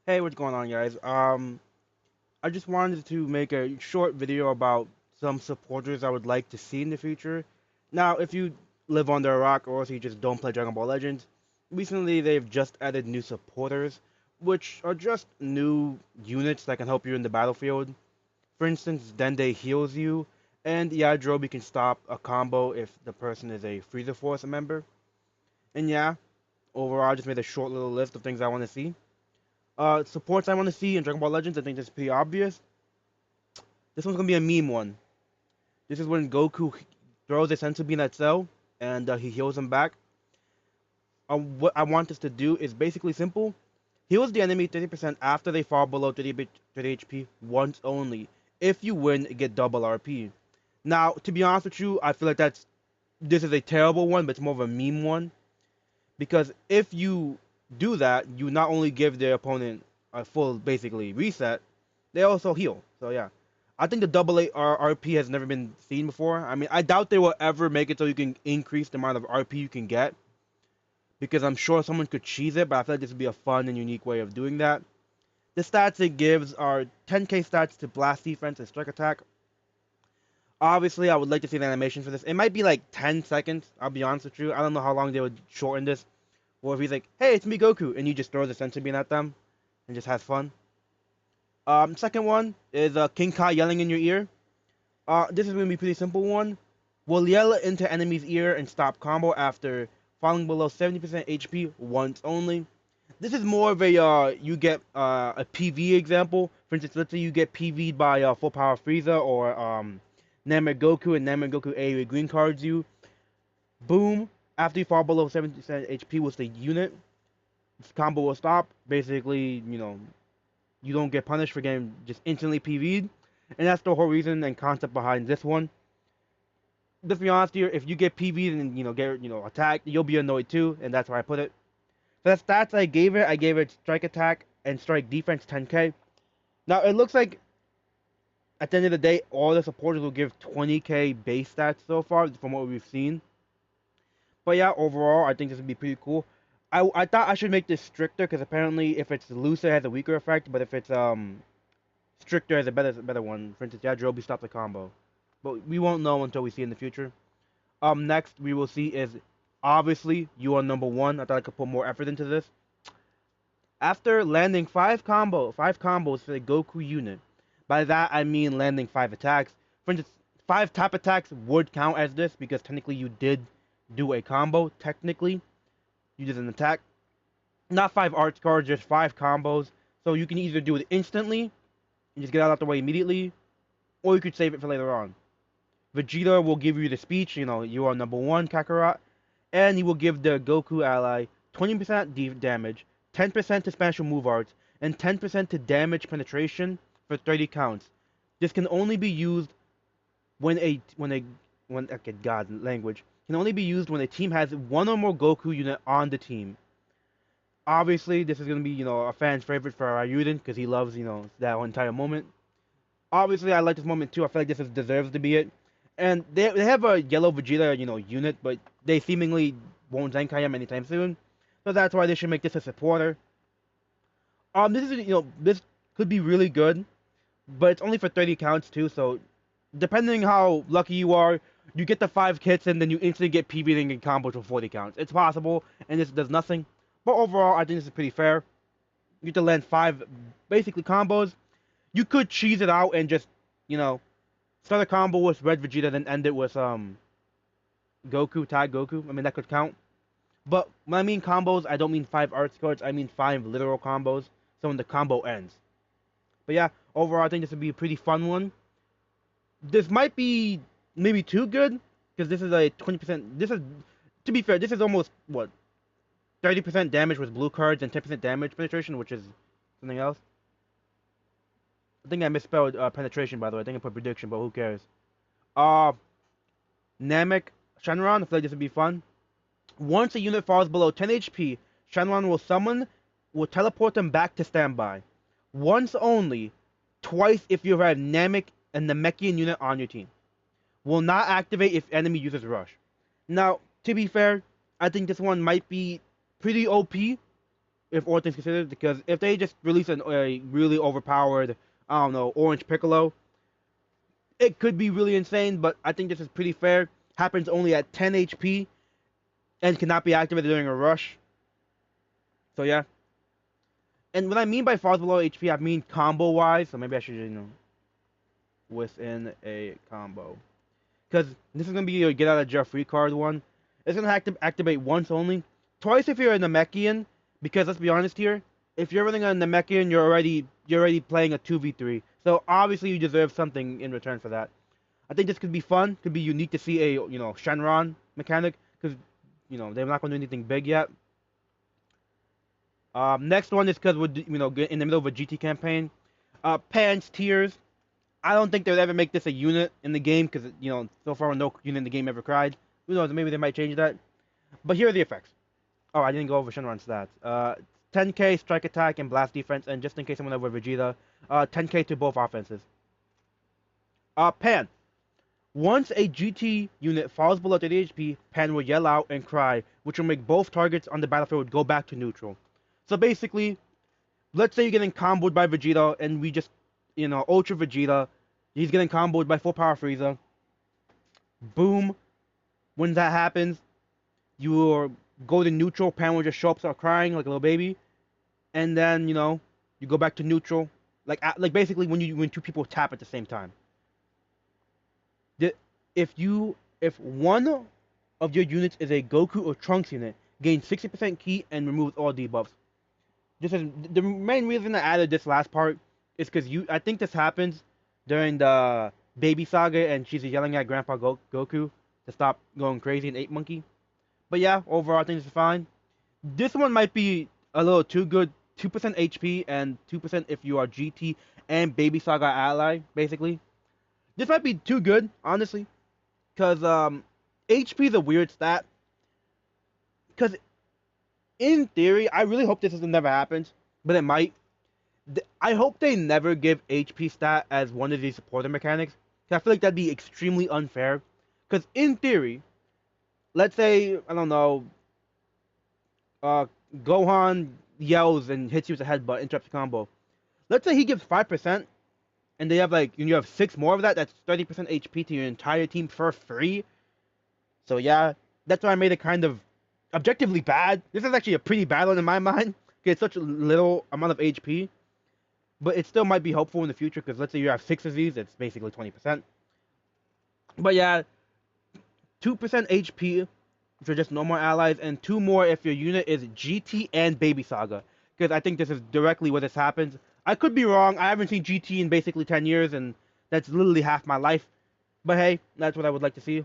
Hey, what's going on, guys? I just wanted to make a short video about some supporters I would like to see in the future. Now, if you live under a rock or if you just don't play Dragon Ball Legends, recently they've just added new supporters, which are just new units that can help you in the battlefield. For instance, Dende heals you, and Yajirobe can stop a combo if the person is a Freezer Force member. And yeah, overall, I just made a short little list of things I want to see. Supports I want to see in Dragon Ball Legends, I think that's pretty obvious. This one's gonna be a meme one. This is when Goku throws a senzu bean at Cell, and he heals him back. What I want this to do is basically simple. Heals the enemy 30% after they fall below 30 HP once only. If you win, get double RP. Now, to be honest with you, I feel like this is a terrible one, but it's more of a meme one. Because if you do that, you not only give the opponent a full basically reset, they also heal. So yeah, I think the double A RP has never been seen before. I mean, I doubt they will ever make it so you can increase the amount of RP you can get, because I'm sure someone could cheese it, but I feel like this would be a fun and unique way of doing that. The stats it gives are 10k stats to blast defense and strike attack. Obviously, I would like to see an animation for this. It might be like 10 seconds. I'll be honest with you. I don't know how long they would shorten this. Or if he's like, "Hey, it's me, Goku," and you just throw the senzu bean at them and just has fun. Second one is King Kai yelling in your ear. This is gonna be a pretty simple one. Will yell into enemy's ear and stop combo after falling below 70% HP once only. This is more of a you get a PV example. For instance, let's say you get PV'd by Full Power Frieza or Namek Goku, and Namek Goku A green cards you. Boom! After you fall below 70% HP with the unit, this combo will stop. Basically, you don't get punished for getting just instantly PV'd. And that's the whole reason and concept behind this one. Let's be honest here, if you get PV'd and get attacked, you'll be annoyed too, and that's why I put it. For the stats I gave it strike attack and strike defense 10k. Now it looks like at the end of the day, all the supporters will give 20k base stats so far from what we've seen. But yeah, overall, I think this would be pretty cool. I thought I should make this stricter because apparently if it's looser, it has a weaker effect, but if it's stricter, has a better one. For instance, Yajirobe stops the combo, but we won't know until we see in the future. Next we will see is obviously you are number one. I thought I could put more effort into this. After landing five combos for the Goku unit. By that I mean landing 5 attacks. For instance, 5 tap attacks would count as this because technically you did do a combo. Technically, you did an attack. Not 5 arts cards, just 5 combos. So you can either do it instantly and just get out of the way immediately, or you could save it for later on. Vegeta will give you the speech, you are number one, Kakarot, and he will give the Goku ally 20% damage, 10% to special move arts, and 10% to damage penetration for 30 counts. This can only be used okay, God language can only be used when a team has one or more Goku unit on the team. Obviously, this is gonna be a fan's favorite for Ryuden because he loves that whole entire moment. Obviously, I like this moment too. I feel like deserves to be it. And they have a yellow Vegeta unit, but they seemingly won't Zenkai him anytime soon. So that's why they should make this a supporter. This could be really good, but it's only for 30 counts too. So depending how lucky you are, you get the 5 kits and then you instantly get PB'd and get combos for 40 counts. It's possible, and this does nothing. But overall, I think this is pretty fair. You get to land 5 basically combos. You could cheese it out and just, you know, start a combo with Red Vegeta, then end it with Goku, Tag Goku. I mean, that could count. But when I mean combos, I don't mean 5 arts cards. I mean 5 literal combos. So when the combo ends. But yeah, overall, I think this would be a pretty fun one. This might be maybe too good because this is a 20%. This is, to be fair, this is almost what 30% damage with blue cards and 10% damage penetration, which is something else. I think I misspelled penetration, by the way. I think I put prediction, but who cares? Uh, Namek Shenron. I feel like this would be fun. Once a unit falls below 10 HP, Shenron will teleport them back to standby. Once only, twice if you have Namek and Namekian unit on your team. Will not activate if enemy uses Rush. Now, to be fair, I think this one might be pretty OP. if all things considered, because if they just release a really overpowered, I don't know, Orange Piccolo, it could be really insane. But I think this is pretty fair. Happens only at 10 HP and cannot be activated during a rush. So yeah. And what I mean by falls below HP, I mean combo wise. So maybe I should, within a combo. Because this is gonna be a get out of jail free card one. It's gonna have to activate once only, twice if you're a Namekian. Because let's be honest here, if you're running a Namekian, you're already playing a 2v3. So obviously you deserve something in return for that. I think this could be fun, could be unique to see a Shenron mechanic, because they're not gonna do anything big yet. Next one is because we're in the middle of a GT campaign. Pan's Tears. I don't think they would ever make this a unit in the game because so far no unit in the game ever cried. Who knows? Maybe they might change that. But here are the effects. Oh, I didn't go over Shenron stats. 10k strike attack and blast defense, and just in case someone over Vegeta, 10k to both offenses. Pan. Once a GT unit falls below 30 HP, Pan will yell out and cry, which will make both targets on the battlefield go back to neutral. So basically, let's say you're getting comboed by Vegeta, and we just, Ultra Vegeta, he's getting comboed by full power Frieza. Boom. When that happens, you go to neutral, Pan will just show up, start crying like a little baby, and then, you go back to neutral. Like basically when two people tap at the same time. If one of your units is a Goku or Trunks unit, gain 60% ki and removes all debuffs. This is the main reason I added this last part is because I think this happens during the Baby Saga and she's yelling at Grandpa Goku to stop going crazy and Ape Monkey. But yeah, overall I think this is fine. This one might be a little too good. 2% HP and 2% if you are GT and Baby Saga ally, basically. This might be too good, honestly. Because HP is a weird stat. Because in theory, I really hope this never happens, but it might. I hope they never give HP stat as one of these supporter mechanics. Cause I feel like that'd be extremely unfair. Because in theory, let's say, I don't know, Gohan yells and hits you with a headbutt, interrupts the combo. Let's say he gives 5%, and they have you have 6 more of that, that's 30% HP to your entire team for free. So yeah, that's why I made it kind of objectively bad. This is actually a pretty bad one in my mind. It's such a little amount of HP. But it still might be helpful in the future, because let's say you have 6 of these, it's basically 20%. But yeah, 2% HP for just normal allies, and 2 more if your unit is GT and Baby Saga. Because I think this is directly where this happens. I could be wrong, I haven't seen GT in basically 10 years, and that's literally half my life. But hey, that's what I would like to see.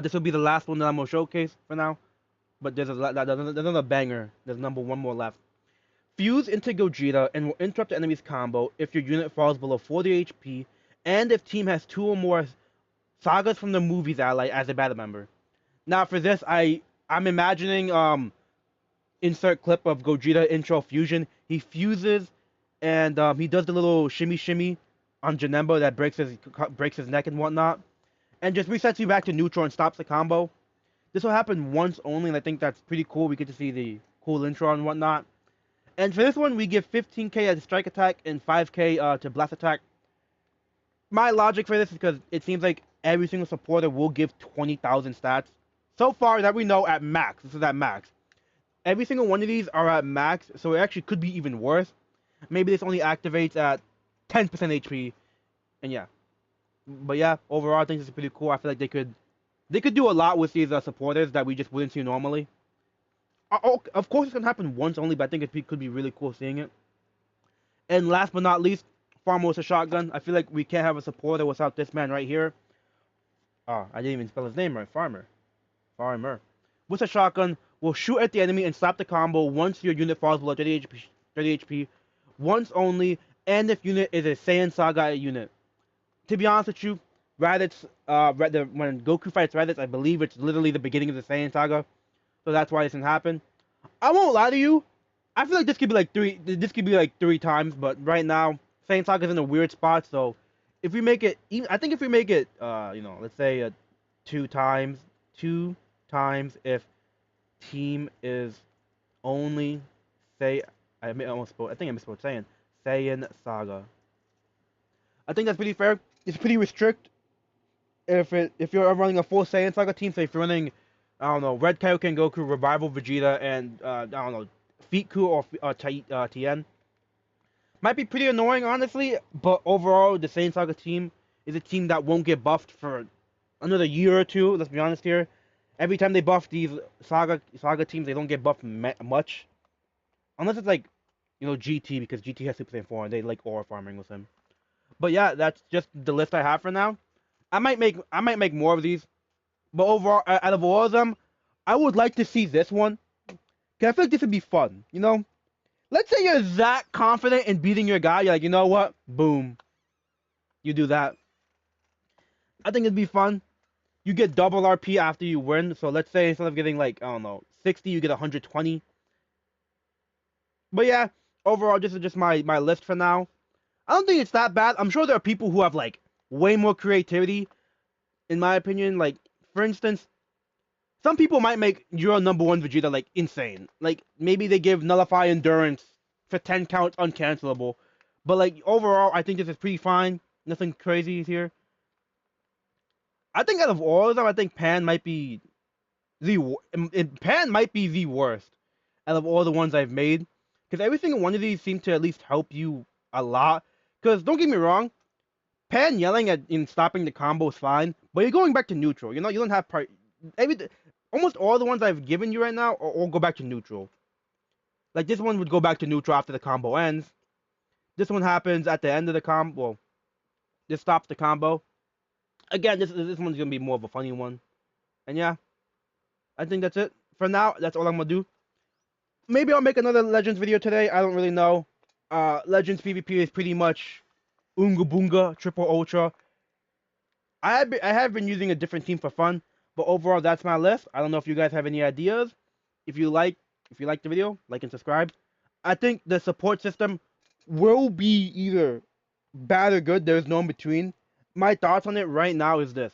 This will be the last one that I'm going to showcase for now. But there's another banger. There's one more left. Fuse into Gogeta and will interrupt the enemy's combo if your unit falls below 40 HP, and if team has 2 or more Sagas from the movies ally as a battle member. Now for this, I'm imagining insert clip of Gogeta intro fusion. He fuses, and he does the little shimmy shimmy on Janemba that breaks his neck and whatnot, and just resets you back to neutral and stops the combo. This will happen once only, and I think that's pretty cool. We get to see the cool intro and whatnot. And for this one, we give 15k as strike attack and 5k to blast attack. My logic for this is because it seems like every single supporter will give 20,000 stats. So far that we know at max. This is at max. Every single one of these are at max, so it actually could be even worse. Maybe this only activates at 10% HP. And yeah. But yeah, overall I think this is pretty cool. I feel like they could do a lot with these supporters that we just wouldn't see normally. Of course, it's gonna happen once only, but I think it could be really cool seeing it. And last but not least, Farmer with a shotgun. I feel like we can't have a supporter without this man right here. Oh, I didn't even spell his name right. Farmer. With a shotgun, will shoot at the enemy and stop the combo once your unit falls below 30 HP, once only, and if unit is a Saiyan Saga unit. To be honest with you, Raditz, when Goku fights Raditz, I believe it's literally the beginning of the Saiyan Saga. So that's why this can happen. I won't lie to you. I feel like this could be like 3. This could be like 3 times, but right now, Saiyan Saga's in a weird spot. So if we make it, I think if we make it, let's say 2 times, 2 times if team is only Say, I think I misspelled Saiyan. Saiyan Saga. I think that's pretty fair. It's pretty restrict if you're running a full Saiyan Saga team. So if you're running, I don't know, Red Kaioken Goku, Revival Vegeta, and I don't know, Feetku or Tien. Might be pretty annoying, honestly, but overall, the Saiyan Saga team is a team that won't get buffed for another year or two. Let's be honest here. Every time they buff these Saga teams, they don't get buffed much, unless it's like, GT, because GT has Super Saiyan 4 and they like aura farming with him. But yeah, that's just the list I have for now. I might make more of these, but overall, out of all of them, I would like to see this one. Cause I feel like this would be fun. Let's say you're that confident in beating your guy, you're like, you know what? Boom. You do that. I think it'd be fun. You get double RP after you win. So let's say instead of getting like, I don't know, 60, you get 120. But yeah, overall, this is just my list for now. I don't think it's that bad. I'm sure there are people who have like way more creativity, in my opinion. Like, for instance, some people might make your number one Vegeta like insane. Like maybe they give Nullify Endurance for 10 counts uncancelable. But like overall, I think this is pretty fine. Nothing crazy here. I think out of all of them, I think Pan might be Pan might be the worst out of all the ones I've made. Because every single one of these seem to at least help you a lot. Because don't get me wrong, Pan yelling at in stopping the combo is fine, but you're going back to neutral. You don't have almost all the ones I've given you right now all go back to neutral. Like this one would go back to neutral after the combo ends. This one happens at the end of the combo. Well, this stops the combo. Again, this one's gonna be more of a funny one. And yeah, I think that's it for now. That's all I'm gonna do. Maybe I'll make another Legends video today. I don't really know. Legends PvP is pretty much Unga Boonga, Triple Ultra. I have been using a different team for fun, but overall that's my list. I don't know if you guys have any ideas. If you like the video, like and subscribe. I think the support system will be either bad or good. There's no in between. My thoughts on it right now is this.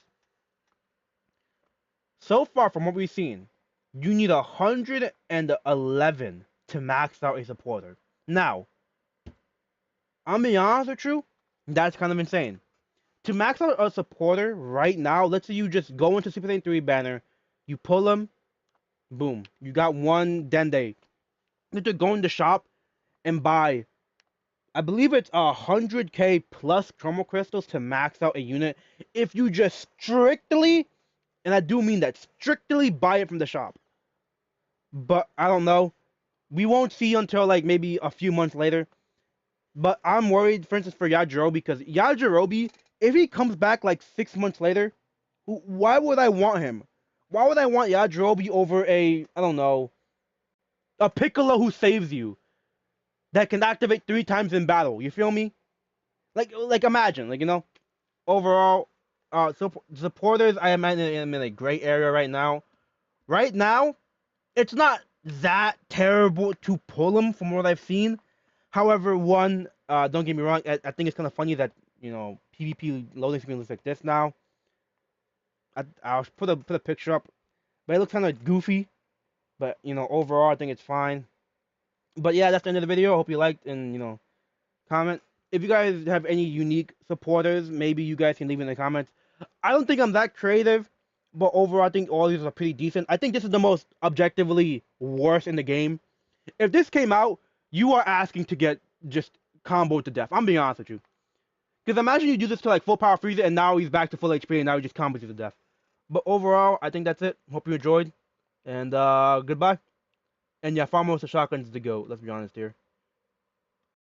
So far from what we've seen, you need 111 to max out a supporter. Now, I'm being honest with you, that's kind of insane. To max out a supporter right now, let's say you just go into Super Saiyan 3 banner, you pull him, boom, you got one Dende. You have to go in the shop and buy, I believe it's 100k plus Chroma Crystals to max out a unit if you just strictly, and I do mean that, strictly buy it from the shop. But I don't know. We won't see until like maybe a few months later. But I'm worried, for instance, for Yajirobe, because Yajirobe, if he comes back like 6 months later, why would I want him? Why would I want Yajirobe over I don't know, a Piccolo who saves you, that can activate 3 times in battle? You feel me? Like imagine, overall, supporters, I am in a great area right now. Right now, it's not that terrible to pull them from what I've seen. However, don't get me wrong, I think it's kind of funny that, PvP loading screen looks like this now. I'll put a picture up, but it looks kind of goofy. But, overall, I think it's fine. But yeah, that's the end of the video. I hope you liked and, comment. If you guys have any unique supporters, maybe you guys can leave in the comments. I don't think I'm that creative, but overall, I think all these are pretty decent. I think this is the most objectively worst in the game. If this came out, you are asking to get just comboed to death. I'm being honest with you. Because imagine you do this to like full power Frieza and now he's back to full HP and now he just combos you to death. But overall, I think that's it. Hope you enjoyed. And goodbye. And yeah, Farmos the Shotgun's the GOAT. Let's be honest here.